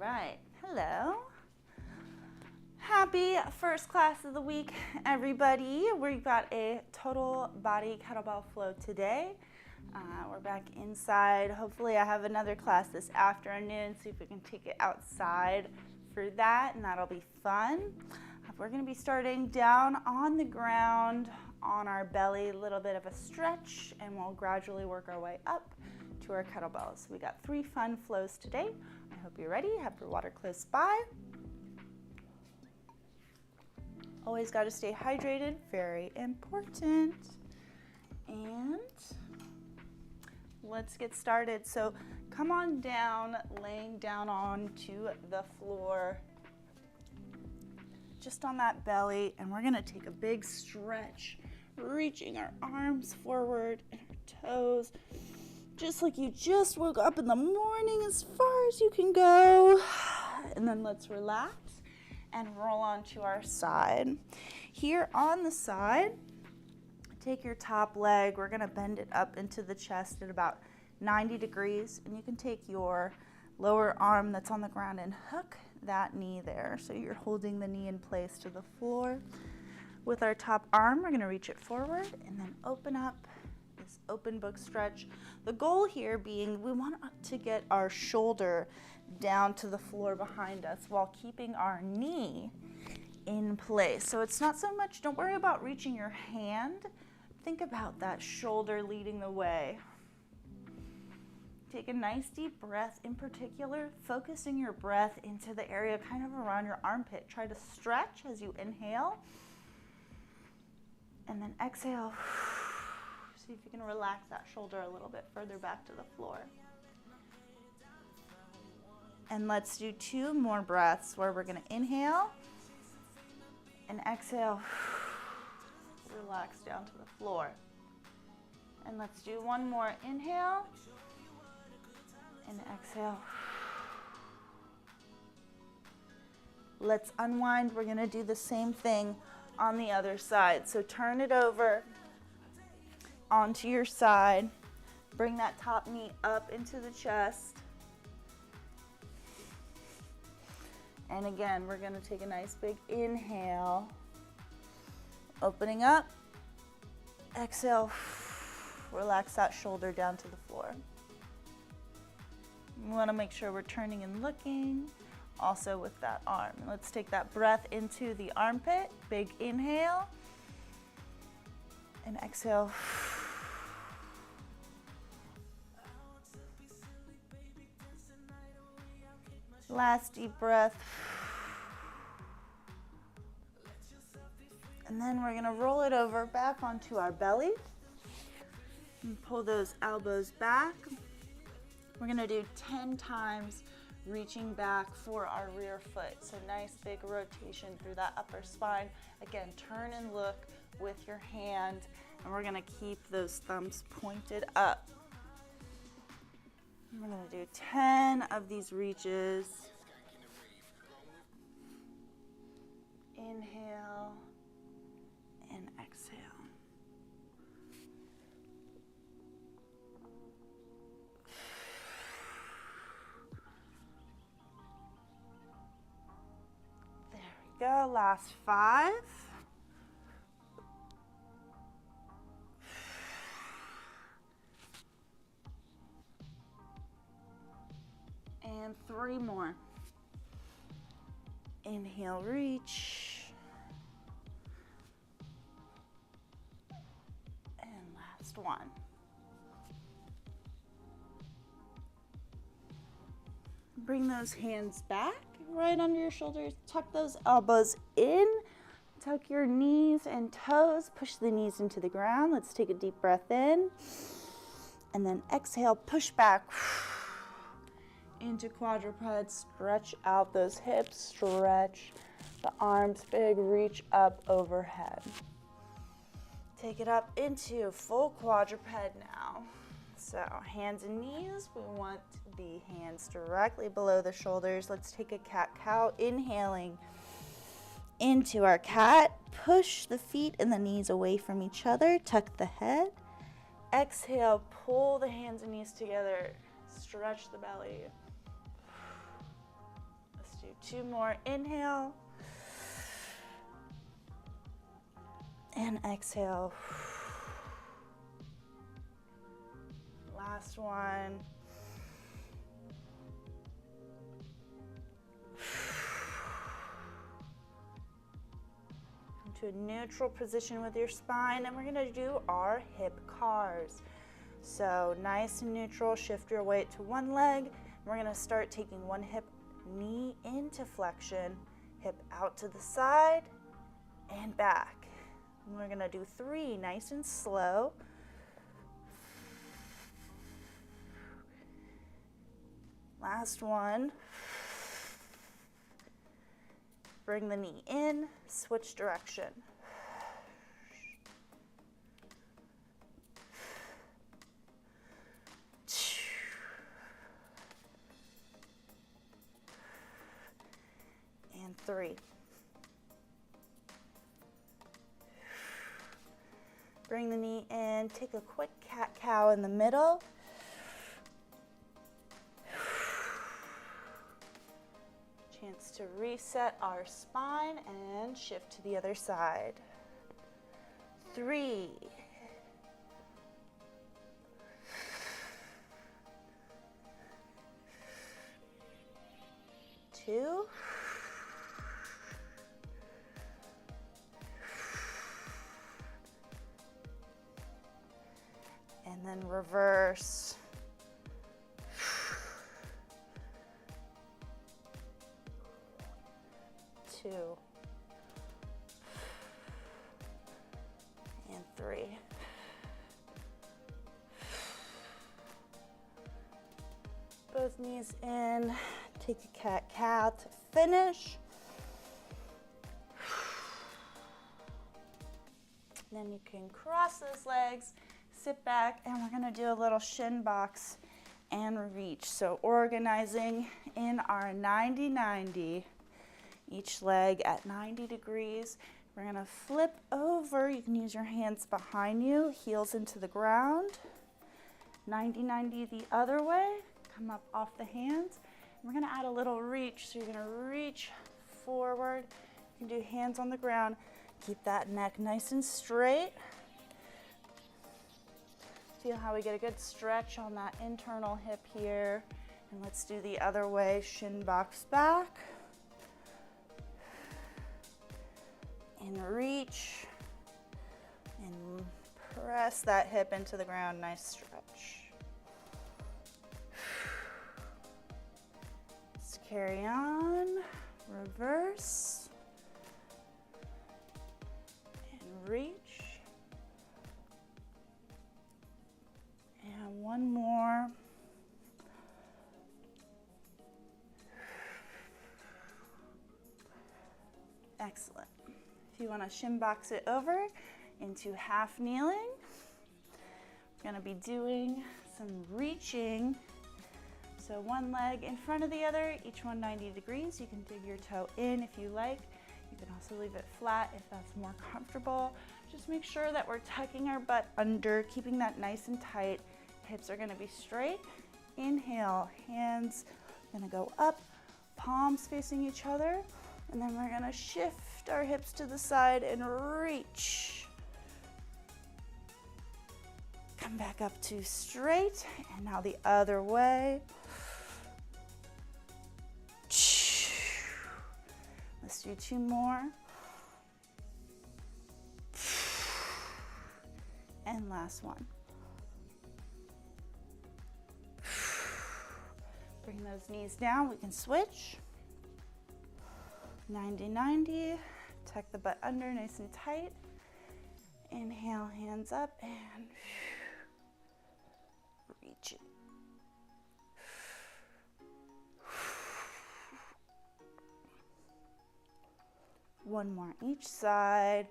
right, hello. Happy first class of the week, everybody. We've got a total body kettlebell flow today. We're back inside. Hopefully I have another class this afternoon, see if we can take it outside for that, and that'll be fun. We're gonna be starting down on the ground on our belly, a little bit of a stretch, and we'll gradually work our way up to our kettlebells. We got 3 fun flows today. I hope you're ready. Have your water close by. Always got to stay hydrated, very important. And let's get started. So come on down, laying down onto the floor, just on that belly, and we're gonna take a big stretch, reaching our arms forward and our toes, just like you just woke up in the morning, as far as you can go. And then let's relax and roll onto our side. Here on the side, take your top leg. We're gonna bend it up into the chest at about 90 degrees, and you can take your lower arm that's on the ground and hook that knee there. So you're holding the knee in place to the floor. With our top arm, we're gonna reach it forward and then open up this open book stretch. The goal here being we want to get our shoulder down to the floor behind us while keeping our knee in place. So it's not so much, don't worry about reaching your hand. Think about that shoulder leading the way. Take a nice deep breath, in particular, focusing your breath into the area kind of around your armpit. Try to stretch as you inhale. And then exhale. See if you can relax that shoulder a little bit further back to the floor. And let's do 2 more breaths where we're gonna inhale and exhale. Relax down to the floor. And let's do 1 more inhale and exhale. Let's unwind. We're gonna do the same thing on the other side. So turn it over onto your side. Bring that top knee up into the chest. And again, we're gonna take a nice big inhale. Opening up. Exhale. Relax that shoulder down to the floor. We wanna make sure we're turning and looking also with that arm. Let's take that breath into the armpit. Big inhale. And exhale. Last deep breath. And then we're gonna roll it over back onto our belly and pull those elbows back. We're gonna do 10 times reaching back for our rear foot. So nice big rotation through that upper spine. Again, turn and look with your hand, and we're gonna keep those thumbs pointed up. We're gonna do 10 of these reaches. Inhale and exhale. There we go, last 5. And 3 more. Inhale, reach. And last 1. Bring those hands back, right under your shoulders. Tuck those elbows in. Tuck your knees and toes. Push the knees into the ground. Let's take a deep breath in. And then exhale, push back into quadruped. Stretch out those hips, stretch the arms big, reach up overhead. Take it up into full quadruped now. So hands and knees, we want the hands directly below the shoulders. Let's take a cat-cow, inhaling into our cat. Push the feet and the knees away from each other, tuck the head. Exhale, pull the hands and knees together, stretch the belly. Do 2 more. Inhale. And exhale. Last one. Come to a neutral position with your spine, and we're gonna do our hip cars. So nice and neutral, shift your weight to one leg. We're gonna start taking one hip, knee into flexion, hip out to the side and back. And we're gonna do 3, nice and slow. Last one. Bring the knee in, switch direction. And 3. Bring the knee in, take a quick cat-cow in the middle. Chance to reset our spine and shift to the other side. 3. 2. And then reverse. 2. And 3. Both knees in. Take a cat-cow to finish. Then you can cross those legs, sit back, and we're gonna do a little shin box and reach. So organizing in our 90-90, each leg at 90 degrees. We're gonna flip over. You can use your hands behind you, heels into the ground. 90-90 the other way. Come up off the hands. We're gonna add a little reach. So you're gonna reach forward. You can do hands on the ground. Keep that neck nice and straight. Feel how we get a good stretch on that internal hip here. And let's do the other way, shin box back. And reach. And press that hip into the ground, nice stretch. Let's carry on, reverse. And reach. And one more. Excellent. If you want to shin box it over into half kneeling, we're going to be doing some reaching. So one leg in front of the other, each one 90 degrees. You can dig your toe in if you like. You can also leave it flat if that's more comfortable. Just make sure that we're tucking our butt under, keeping that nice and tight. Hips are going to be straight. Inhale, hands going to go up, palms facing each other. And then we're gonna shift our hips to the side and reach. Come back up to straight, and now the other way. Let's do 2 more. And last one. Bring those knees down, we can switch. 90-90, tuck the butt under nice and tight. Inhale, hands up, and reach it. One more each side.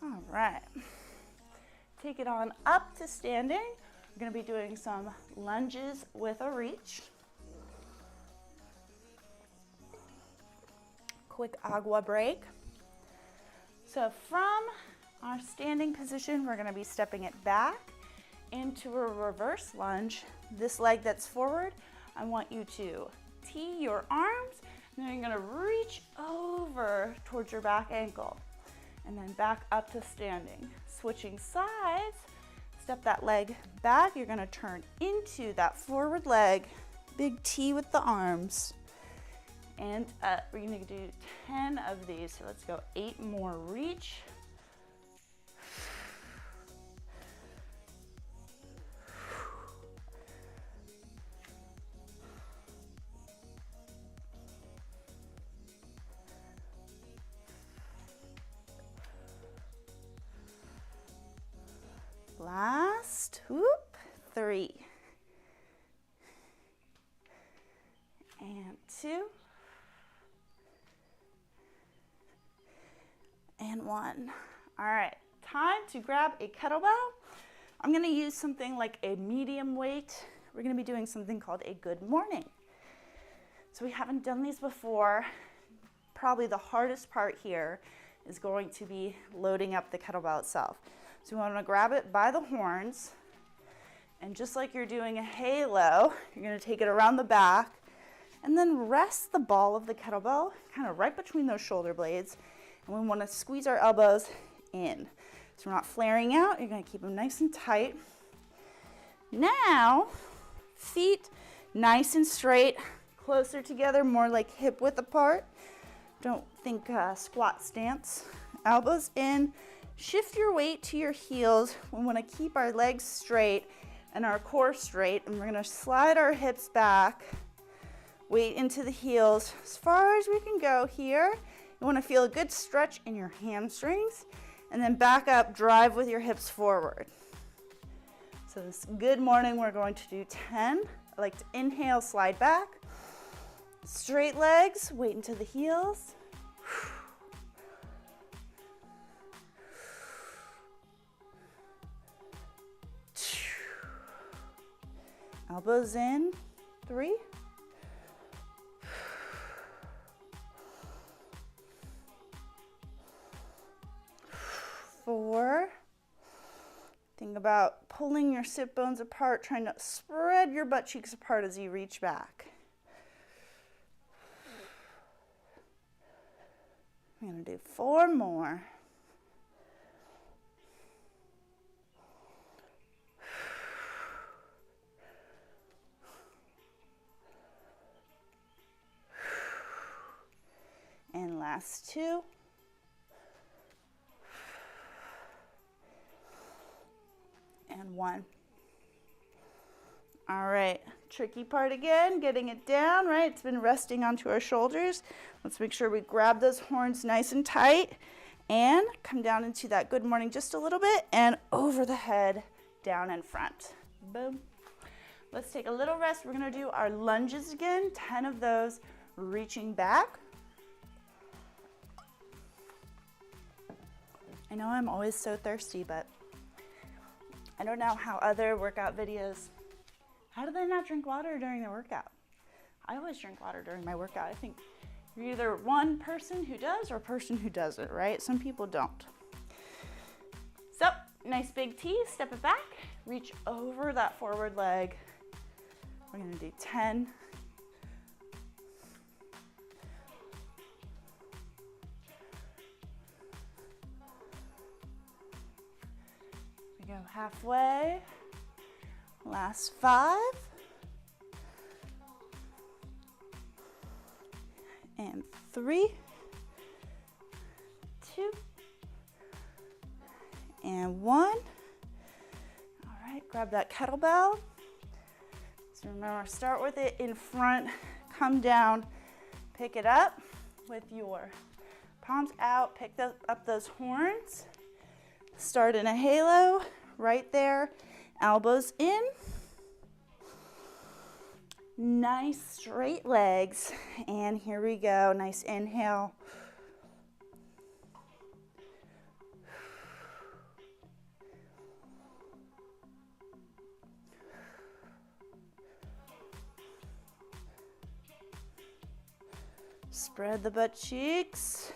All right. Take it on up to standing. We're going to be doing some lunges with a reach. Quick agua break. So from Our standing position, we're gonna be stepping it back into a reverse lunge. This leg that's forward, I want you to tee your arms, and then you're gonna reach over towards your back ankle, and then back up to standing. Switching sides, step that leg back, you're gonna turn into that forward leg, big T with the arms, and we're gonna do 10 of these, so let's go 8 more, reach. Last, whoop, 3. And 2. And 1. All right, time to grab a kettlebell. I'm gonna use something like a medium weight. We're gonna be doing something called a good morning. So we haven't done these before. Probably the hardest part here is going to be loading up the kettlebell itself. So you want to grab it by the horns, and just like you're doing a halo, you're going to take it around the back, and then rest the ball of the kettlebell kind of right between those shoulder blades, and we want to squeeze our elbows in. So we're not flaring out, you're going to keep them nice and tight. Now, feet nice and straight, closer together, more like hip width apart. Don't think squat stance. Elbows in. Shift your weight to your heels. We want to keep our legs straight and our core straight, and we're going to slide our hips back, weight into the heels as far as we can go here. You want to feel a good stretch in your hamstrings, and then back up, drive with your hips forward. So this good morning, we're going to do 10. I like to inhale, slide back, straight legs, weight into the heels. Elbows in, 3. 4. Think about pulling your sit bones apart, trying to spread your butt cheeks apart as you reach back. I'm going to do 4 more. And last 2. And 1. All right, tricky part again, getting it down, right? It's been resting onto our shoulders. Let's make sure we grab those horns nice and tight and come down into that good morning just a little bit and over the head, down in front. Boom. Let's take a little rest. We're gonna do our lunges again, 10 of those, reaching back. I know I'm always so thirsty, but I don't know how other workout videos, how do they not drink water during their workout? I always drink water during my workout. I think you're either one person who does or a person who doesn't, right? Some people don't. So, nice big T, step it back, reach over that forward leg. We're gonna do 10. Go halfway. Last 5. And 3. 2. And 1. All right, grab that kettlebell. So remember, start with it in front, come down, pick it up with your palms out, pick up those horns. Start in a halo, right there, elbows in. Nice straight legs, and here we go, nice inhale. Spread the butt cheeks.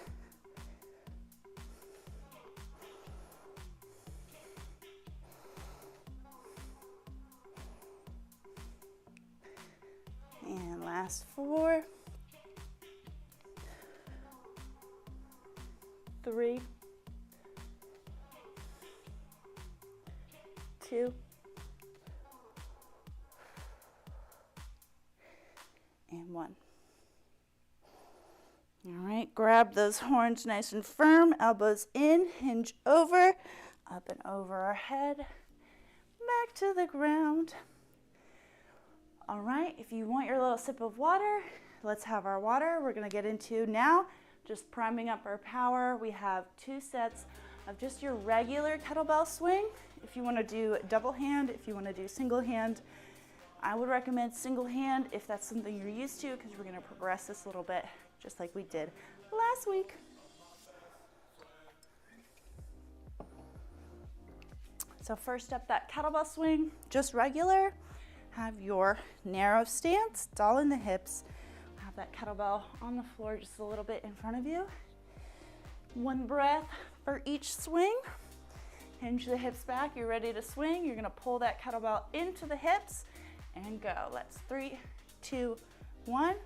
Last 4, 3, 2, and 1. All right, grab those horns nice and firm, elbows in, hinge over, up and over our head, back to the ground. All right, if you want your little sip of water, let's have our water. We're gonna get into now just priming up our power. We have 2 sets of just your regular kettlebell swing. If you wanna do double hand, if you wanna do single hand, I would recommend single hand if that's something you're used to, because we're gonna progress this a little bit just like we did last week. So first up, that kettlebell swing, just regular. Have your narrow stance, doll in the hips. Have that kettlebell on the floor just a little bit in front of you. 1 breath for each swing. Hinge the hips back, you're ready to swing. You're gonna pull that kettlebell into the hips and go. Let's 3, 2, 1.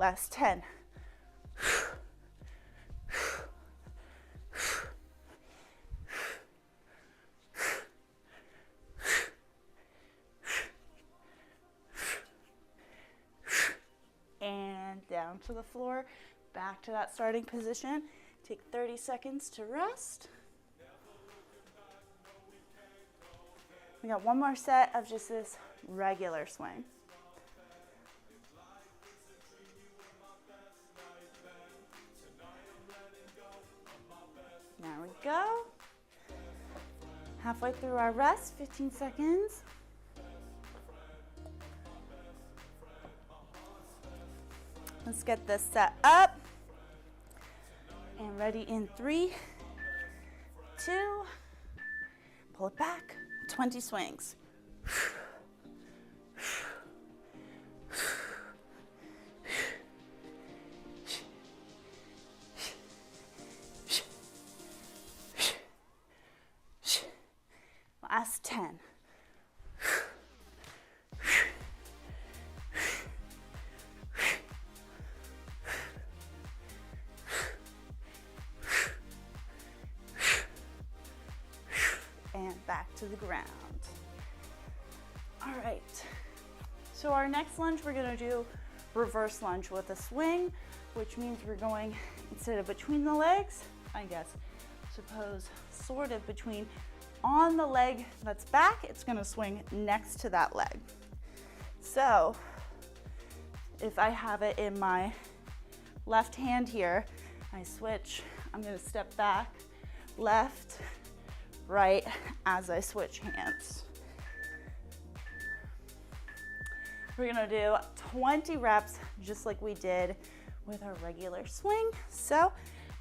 Last 10. And down to the floor, back to that starting position. Take 30 seconds to rest. We got 1 more set of just this regular swing. There we go. Halfway through our rest, 15 seconds. Let's get this set up and ready in 3, 2, pull it back, 20 swings. Last 10. And back to the ground. All right, so our next lunge, we're gonna do reverse lunge with a swing, which means we're going, instead of between the legs, I guess, suppose sort of between, on the leg that's back, it's gonna swing next to that leg. So if I have it in my left hand here, I switch, I'm gonna step back, left, right, as I switch hands. We're gonna do 20 reps, just like we did with our regular swing. So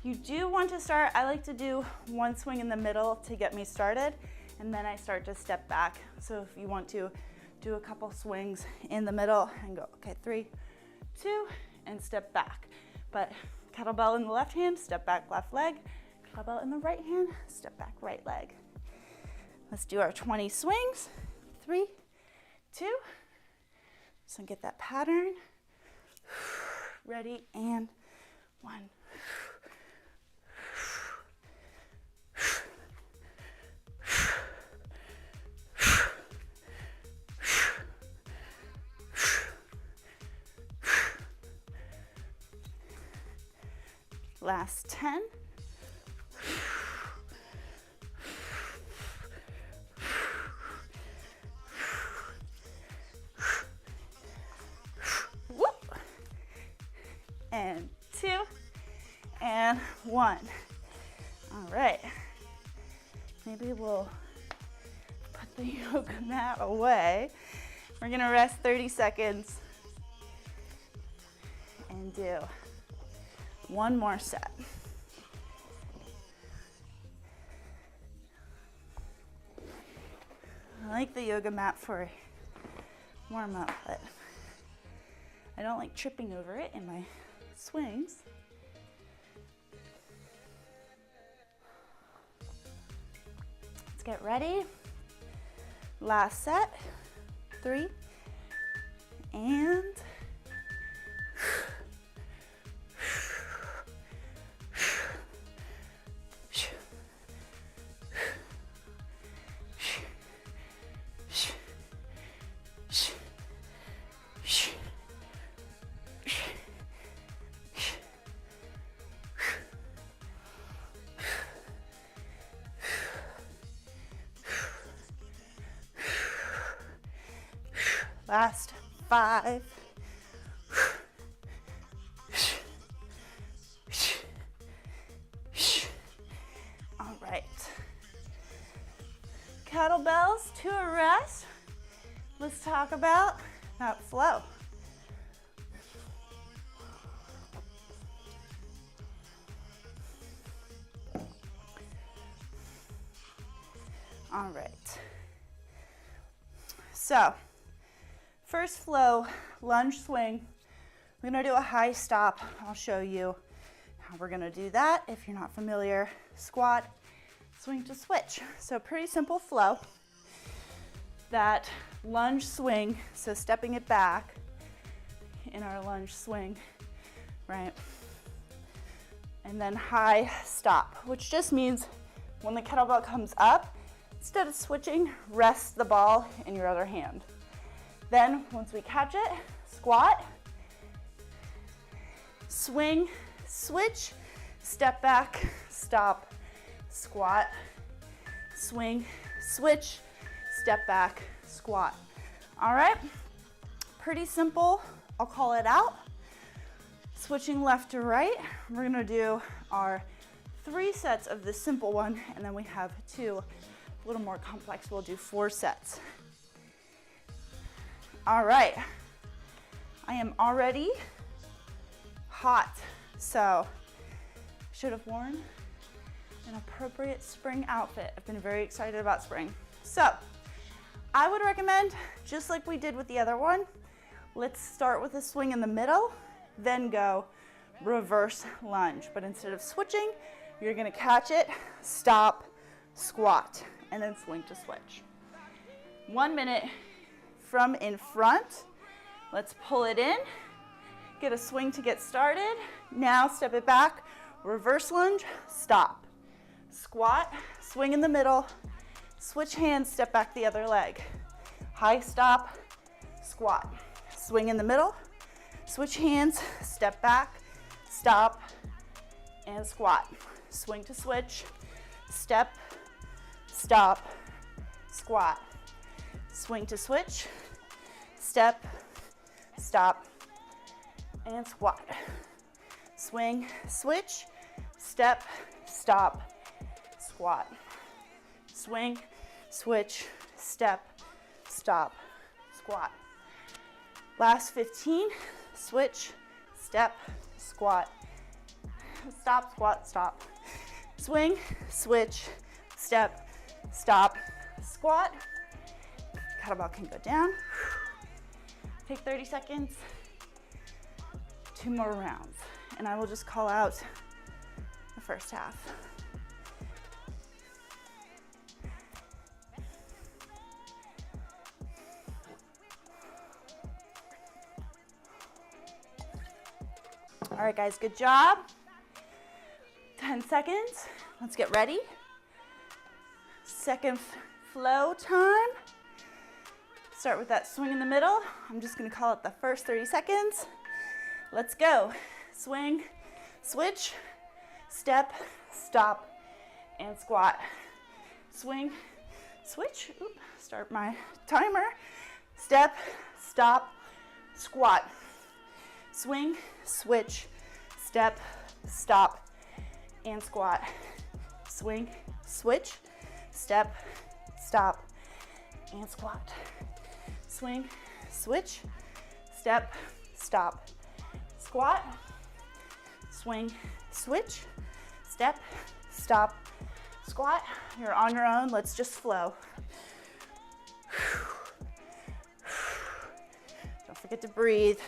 you do want to start, I like to do 1 swing in the middle to get me started, and then I start to step back. So if you want to do a couple swings in the middle and go, okay, 3, 2, and step back. But kettlebell in the left hand, step back left leg. Kettlebell in the right hand, step back right leg. Let's do our 20 swings. 3, 2, so get that pattern. Ready, and 1. Last 10. Whoop. And 2, and 1. All right. Maybe we'll put the yoga mat away. We're gonna rest 30 seconds and do 1 more set. I like the yoga mat for warm up, but I don't like tripping over it in my swings. Let's get ready. Last set. 3 and last 5. All right. Kettlebells to a rest. Let's talk about that flow. All right. So, first flow, lunge swing. We're gonna do a high stop. I'll show you how we're gonna do that if you're not familiar. Squat, swing to switch. So pretty simple flow. That lunge swing, so stepping it back in our lunge swing, right? And then high stop, which just means when the kettlebell comes up, instead of switching, rest the ball in your other hand. Then once we catch it, squat, swing, switch, step back, stop, squat, swing, switch, step back, squat. All right, pretty simple. I'll call it out. Switching left to right, we're gonna do our 3 sets of the simple one, and then we have 2 a little more complex. We'll do 4 sets. All right, I am already hot, so should have worn an appropriate spring outfit. I've been very excited about spring. So I would recommend, just like we did with the other one, let's start with a swing in the middle, then go reverse lunge. But instead of switching, you're gonna catch it, stop, squat, and then swing to switch. 1 minute from in front. Let's pull it in, get a swing to get started. Now step it back, reverse lunge, stop, squat, swing in the middle, switch hands, step back the other leg. High stop, squat, swing in the middle, switch hands, step back, stop, and squat. Swing to switch, step, stop, squat. Swing to switch, step, stop, and squat. Swing, switch, step, stop, squat. Swing, switch, step, stop, squat. Last 15, switch, step, squat, stop, squat, stop. Swing, switch, step, stop, squat. Kettlebell can go down. Take 30 seconds, 2 more rounds, and I will just call out the first half. All right, guys, good job. 10 seconds. Let's get ready. Second flow time. Start with that swing in the middle. I'm just gonna call it the first 30 seconds. Let's go. Swing, switch, step, stop, and squat. Swing, switch, start my timer. Step, stop, squat. Swing, switch, step, stop, and squat. Swing, switch, step, stop, and squat. Swing, switch, step, stop, squat. Swing, switch, step, stop, squat. You're on your own. Let's just flow. Don't forget to breathe.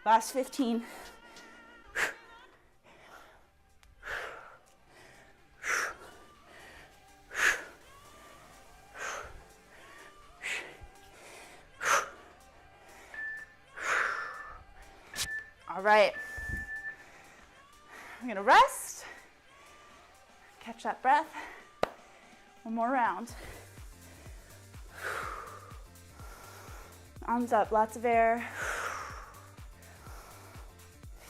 Last 15. All right. I'm gonna rest. Catch that breath. One more round. Arms up, lots of air.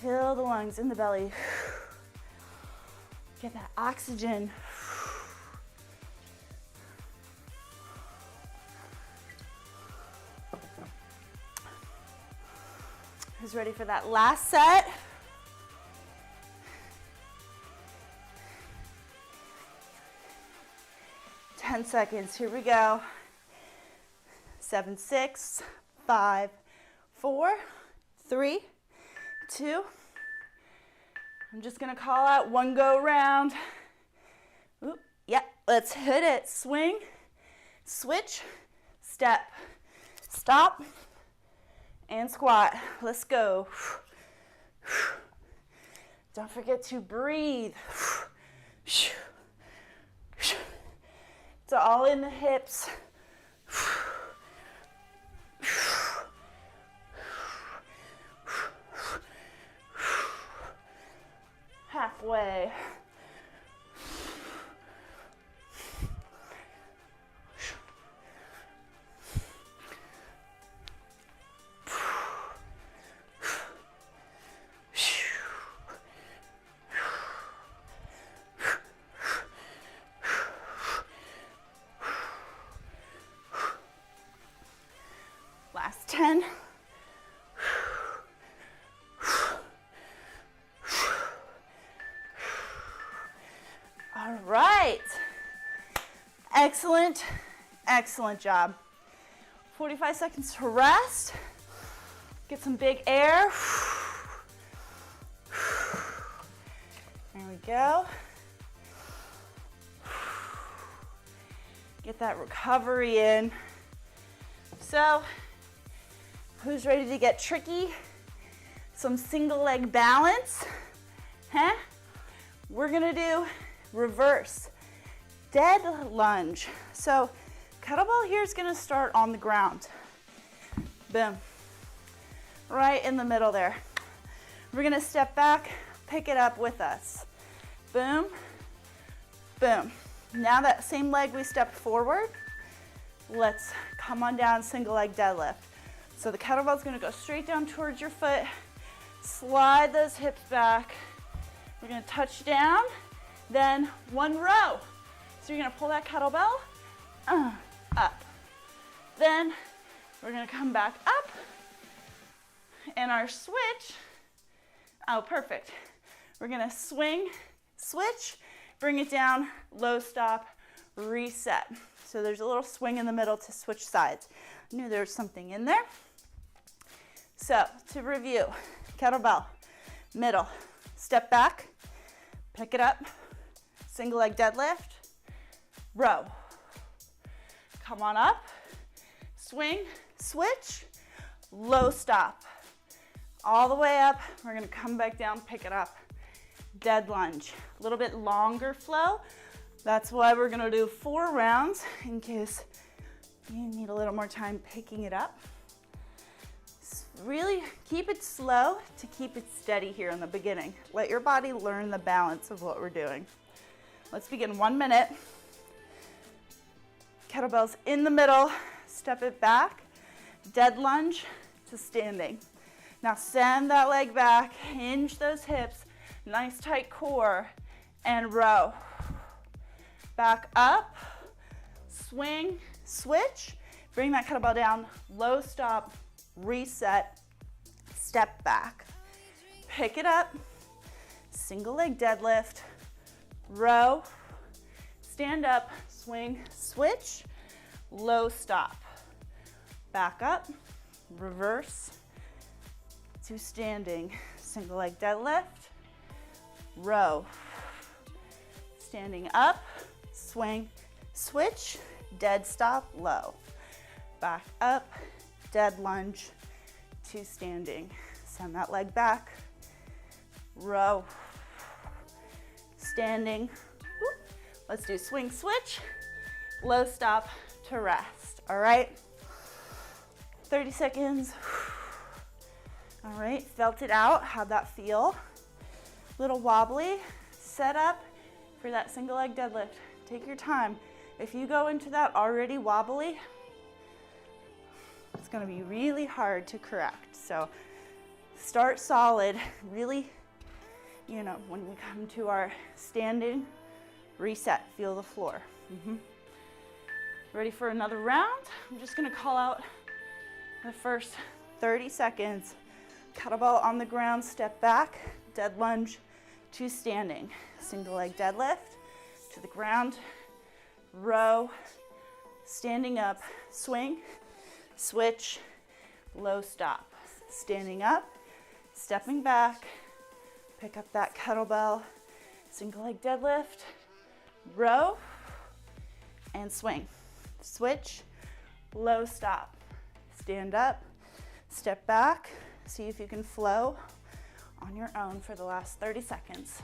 Fill the lungs in the belly. Get that oxygen. Who's ready for that last set? Ten seconds, here we go. 7, 6, 5, 4, 3, 2. I'm just gonna call out one go round. Oop, yep, let's hit it. Swing, switch, step, stop, and squat. Let's go. Don't forget to breathe. It's all in the hips. Halfway. Last 10. All right. Excellent, excellent job. 45 seconds to rest. Get some big air. There we go. Get that recovery in. So, who's ready to get tricky? Some single leg balance. Huh? We're gonna do reverse dead lunge. So kettlebell here is gonna start on the ground. Boom. Right in the middle there. We're gonna step back, pick it up with us. Boom, boom. Now that same leg we stepped forward, let's come on down, single leg deadlift. So the kettlebell is gonna go straight down towards your foot, slide those hips back. We're gonna touch down, then one row. So you're gonna pull that kettlebell up. Then we're gonna come back up, and our switch, oh, perfect. We're gonna swing, switch, bring it down, low stop, reset. So there's a little swing in the middle to switch sides. I knew there was something in there. So to review, kettlebell, middle, step back, pick it up, single leg deadlift, row. Come on up, swing, switch, low stop. All the way up, we're gonna come back down, pick it up, dead lunge. A little bit longer flow. That's why we're gonna do 4 rounds in case you need a little more time picking it up. Really keep it slow to keep it steady here in the beginning. Let your body learn the balance of what we're doing. Let's begin 1 minute. Kettlebells in the middle, step it back, dead lunge to standing. Now send that leg back, hinge those hips, nice tight core, and row. Back up, swing, switch, bring that kettlebell down, low stop, reset, step back. Pick it up, single leg deadlift, row, stand up, swing, switch, low stop. Back up, reverse to standing, single leg deadlift, row, standing up, swing, switch, dead stop, low. Back up, dead lunge to standing, Send that leg back. Row. Standing. Let's do swing switch. Low stop to rest. All right? 30 seconds. All right, felt it out. How'd that feel? Little wobbly. Set up for that single leg deadlift. Take your time. If you go into that already wobbly, it's gonna be really hard to correct. So start solid, really, you know, when we come to our standing, reset, feel the floor. Ready for another round? I'm just gonna call out the first 30 seconds. Kettlebell on the ground, step back, dead lunge to standing. Single leg deadlift to the ground, row, standing up, swing, switch, low stop. Standing up, stepping back, pick up that kettlebell, single leg deadlift, row, and swing. Switch, low stop. Stand up, step back, see if you can flow on your own for the last 30 seconds.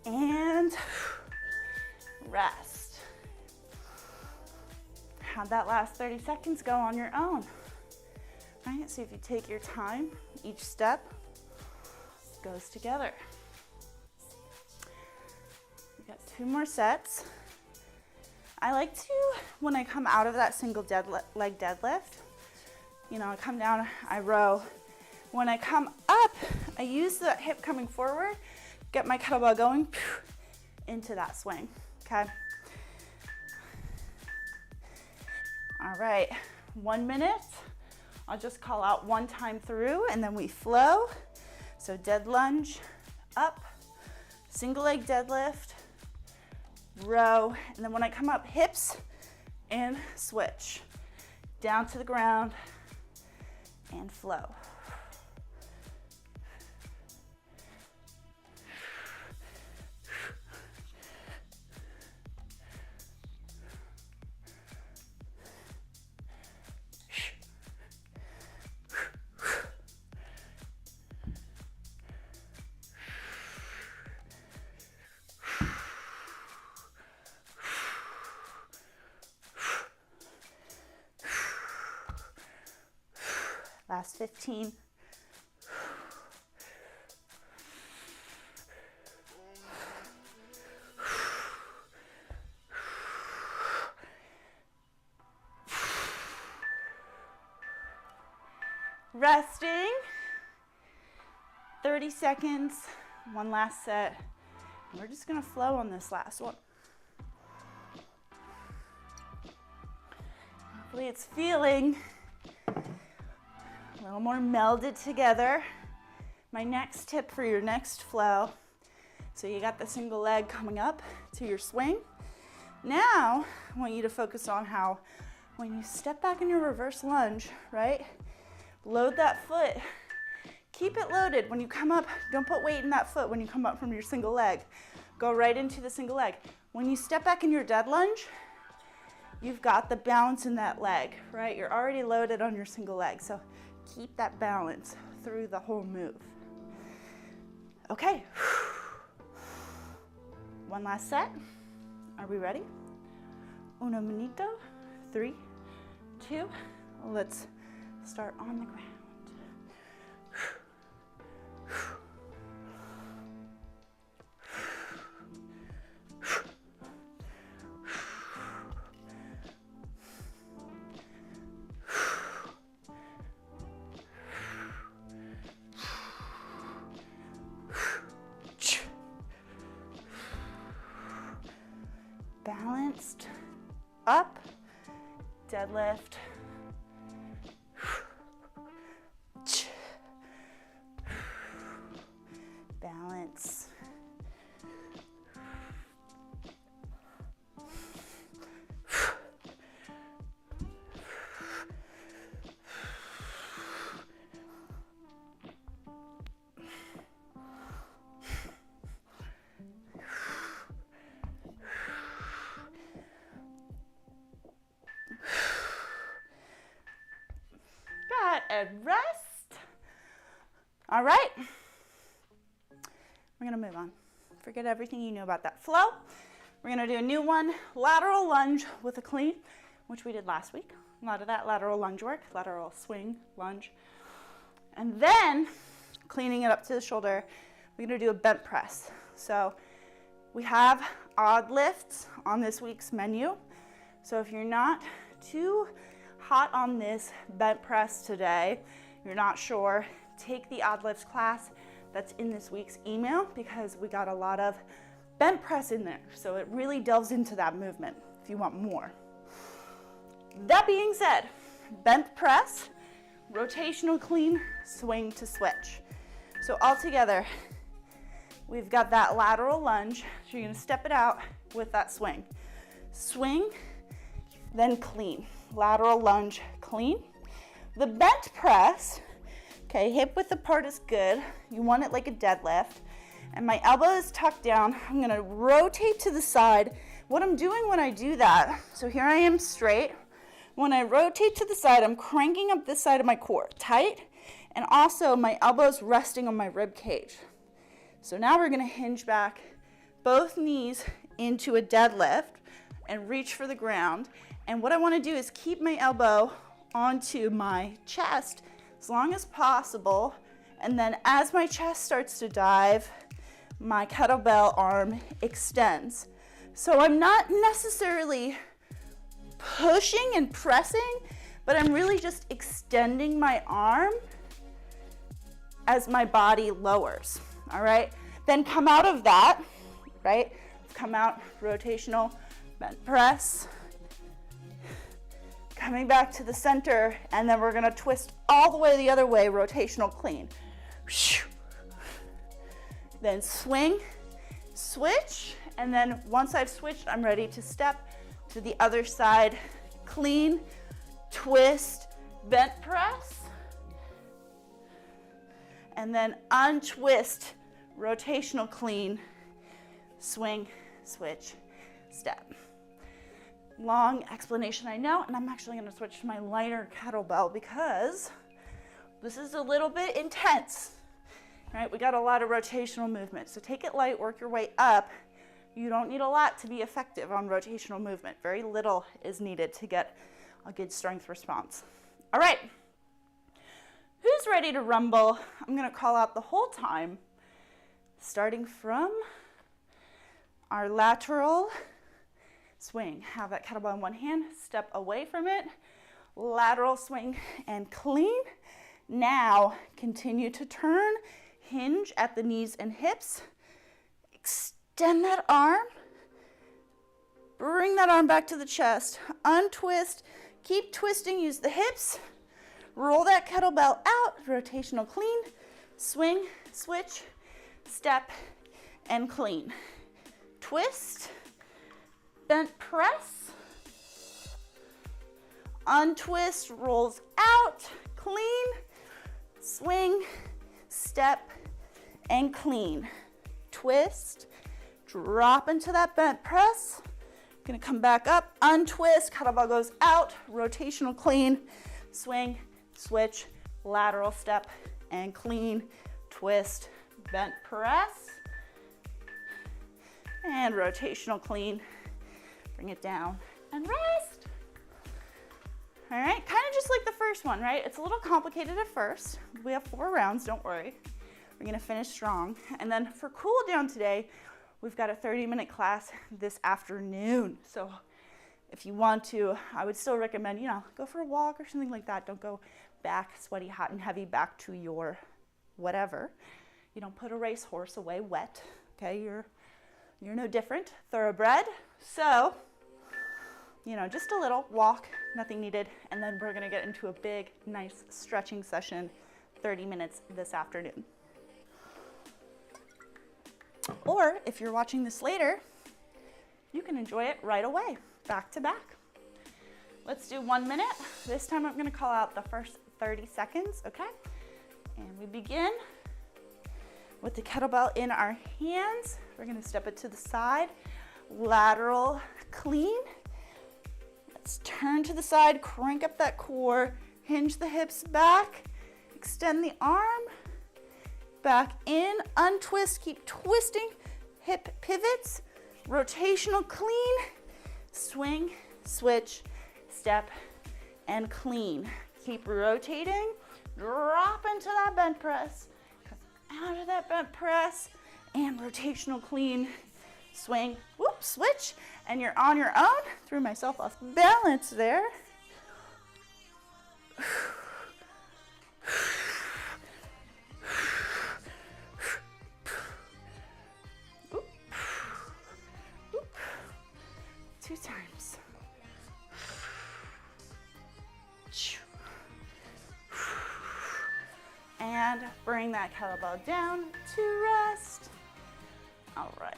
And rest. How'd that last 30 seconds go on your own? Right, so if you take your time, each step goes together. We got 2 more sets. I like to, when I come out of that single leg deadlift, you know, I come down, I row. When I come up, I use the hip coming forward, get my kettlebell going into that swing, okay? All right, 1 minute. I'll just call out one time through and then we flow. So dead lunge, up, single leg deadlift, row, and then when I come up, hips and switch. Down to the ground and flow. Last 15. Resting. 30 seconds. One last set. We're just gonna flow on this last one. Hopefully it's feeling a little more melded together. My next tip for your next flow, so you got the single leg coming up to your swing. Now, I want you to focus on how when you step back in your reverse lunge, right? Load that foot. Keep it loaded. When you come up, don't put weight in that foot when you come up from your single leg. Go right into the single leg. When you step back in your dead lunge, you've got the balance in that leg, right? You're already loaded on your single leg, so keep that balance through the whole move. Okay. One last set. Are we ready? Uno minuto. 3, 2. Let's start on the ground. Balanced, up, deadlift, balance, Good, rest. All right, we're gonna move on. Forget everything you know about that flow. We're gonna do a new one, lateral lunge with a clean, which we did last week. A lot of that lateral lunge work, lateral swing, lunge. And then, cleaning it up to the shoulder, we're gonna do a bent press. So we have odd lifts on this week's menu. So if you're not too hot on this bent press today, you're not sure, take the odd lifts class that's in this week's email, because we got a lot of bent press in there. So it really delves into that movement if you want more. That being said, bent press, rotational clean, swing to switch. So all together, we've got that lateral lunge. So you're gonna step it out with that swing. Swing, then clean. Lateral lunge, clean. The bent press, okay, hip width apart is good. You want it like a deadlift. And my elbow is tucked down. I'm gonna rotate to the side. What I'm doing when I do that, so here I am straight. When I rotate to the side, I'm cranking up this side of my core, tight, and also my elbow's resting on my rib cage. So now we're gonna hinge back both knees into a deadlift and reach for the ground. And what I wanna do is keep my elbow onto my chest as long as possible. And then as my chest starts to dive, my kettlebell arm extends. So I'm not necessarily pushing and pressing, but I'm really just extending my arm as my body lowers, all right? Then come out of that, right? Come out, rotational, bent press. Coming back to the center, and then we're gonna twist all the way the other way, rotational clean. Then swing, switch, and then once I've switched, I'm ready to step to the other side, clean, twist, bent press, and then untwist, rotational clean, swing, switch, step. Long explanation, I know, and I'm actually gonna switch to my lighter kettlebell because this is a little bit intense, right? We got a lot of rotational movement, so take it light, work your way up. You don't need a lot to be effective on rotational movement. Very little is needed to get a good strength response. All right, who's ready to rumble? I'm gonna call out the whole time, starting from our lateral swing. Have that kettlebell in one hand, step away from it, lateral swing and clean. Now continue to turn, hinge at the knees and hips, extend that arm, bring that arm back to the chest, untwist, keep twisting, use the hips, roll that kettlebell out, rotational clean, swing, switch, step, and clean. Twist, bent press, untwist, rolls out, clean, swing, step, and clean. Twist, drop into that bent press. Gonna come back up, untwist, kettlebell goes out, rotational clean, swing, switch, lateral step, and clean, twist, bent press, and rotational clean. Bring it down and rest. All right, kind of just like the first one, right? It's a little complicated at first. We have 4 rounds, don't worry. We're gonna finish strong. And then for cool down today, we've got a 30-minute class this afternoon. So if you want to, I would still recommend, go for a walk or something like that. Don't go back sweaty, hot, and heavy back to your whatever. You don't put a racehorse away wet, okay? You're no different, thoroughbred. So, just a little walk, nothing needed. And then we're gonna get into a big, nice stretching session, 30 minutes this afternoon. Or if you're watching this later, you can enjoy it right away, back to back. Let's do 1 minute. This time I'm gonna call out the first 30 seconds, okay? And we begin with the kettlebell in our hands. We're gonna step it to the side, lateral clean. Let's turn to the side, crank up that core, hinge the hips back, extend the arm, back in, untwist, keep twisting, hip pivots, rotational clean, swing, switch, step, and clean. Keep rotating, drop into that bent press, come out of that bent press, and rotational clean, swing, whoop, switch, and you're on your own. Threw myself off balance there. Oop. Oop. 2 times. And bring that kettlebell down to rest. All right,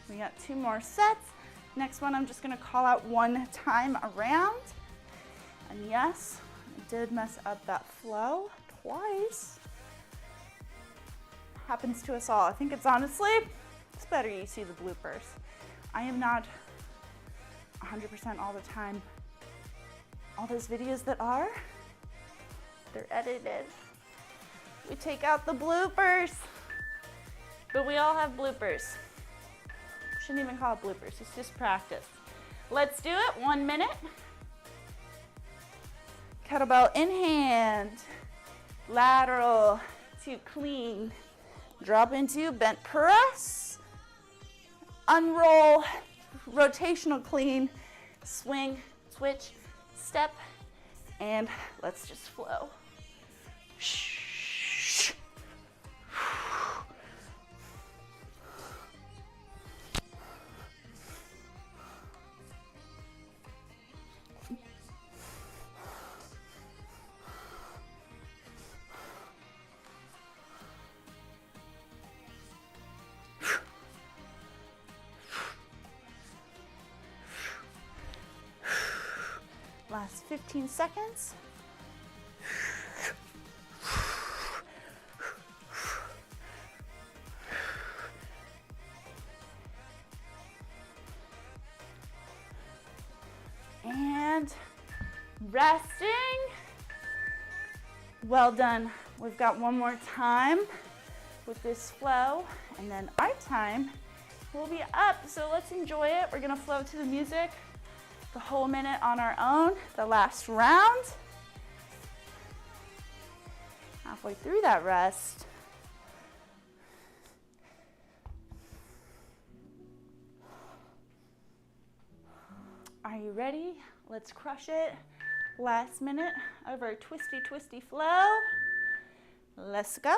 we got 2 more sets. Next one, I'm just gonna call out 1 time around. And yes, I did mess up that flow twice. Happens to us all. I think it's honestly, it's better you see the bloopers. I am not 100% all the time. All those videos that are, they're edited. We take out the bloopers, but we all have bloopers. Shouldn't even call it bloopers, it's just practice. Let's do it, 1 minute. Kettlebell in hand, lateral to clean, drop into bent press, unroll, rotational clean, swing, switch, step, and let's just flow. Last 15 seconds. And resting. Well done. We've got 1 more time with this flow, and then our time will be up. So let's enjoy it. We're gonna flow to the music the whole minute on our own, the last round. Halfway through that rest. Are you ready? Let's crush it. Last minute of our twisty, twisty flow. Let's go.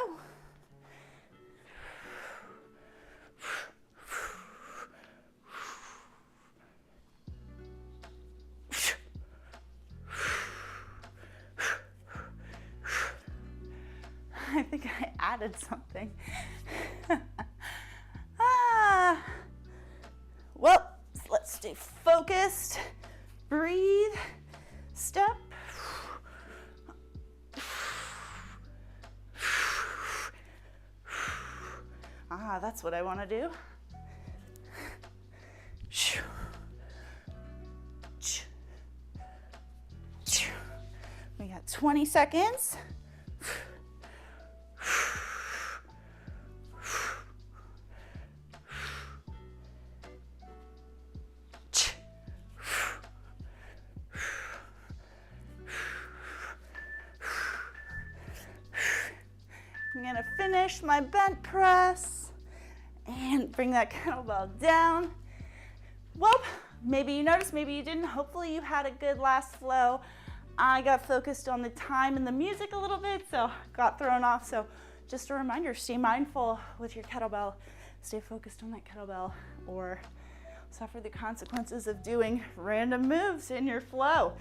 I think I added something. Well, let's stay focused. Breathe. Step. That's what I want to do. We got 20 seconds. I'm gonna finish my bent press and bring that kettlebell down. Well, maybe you noticed, maybe you didn't. Hopefully you had a good last flow. I got focused on the time and the music a little bit, so got thrown off. So just a reminder, stay mindful with your kettlebell. Stay focused on that kettlebell or suffer the consequences of doing random moves in your flow.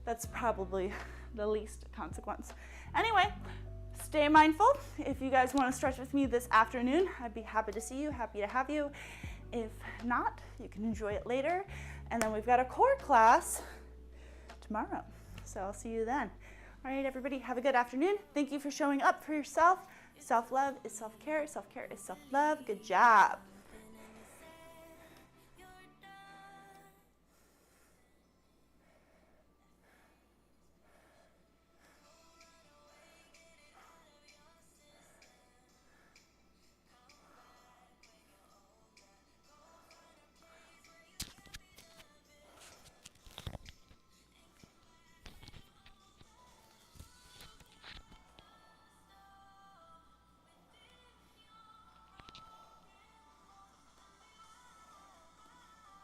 That's probably the least consequence. Anyway, stay mindful. If you guys want to stretch with me this afternoon, I'd be happy to see you, happy to have you. If not, you can enjoy it later. And then we've got a core class tomorrow. So I'll see you then. All right, everybody, have a good afternoon. Thank you for showing up for yourself. Self-love is self-care. Self-care is self-love. Good job.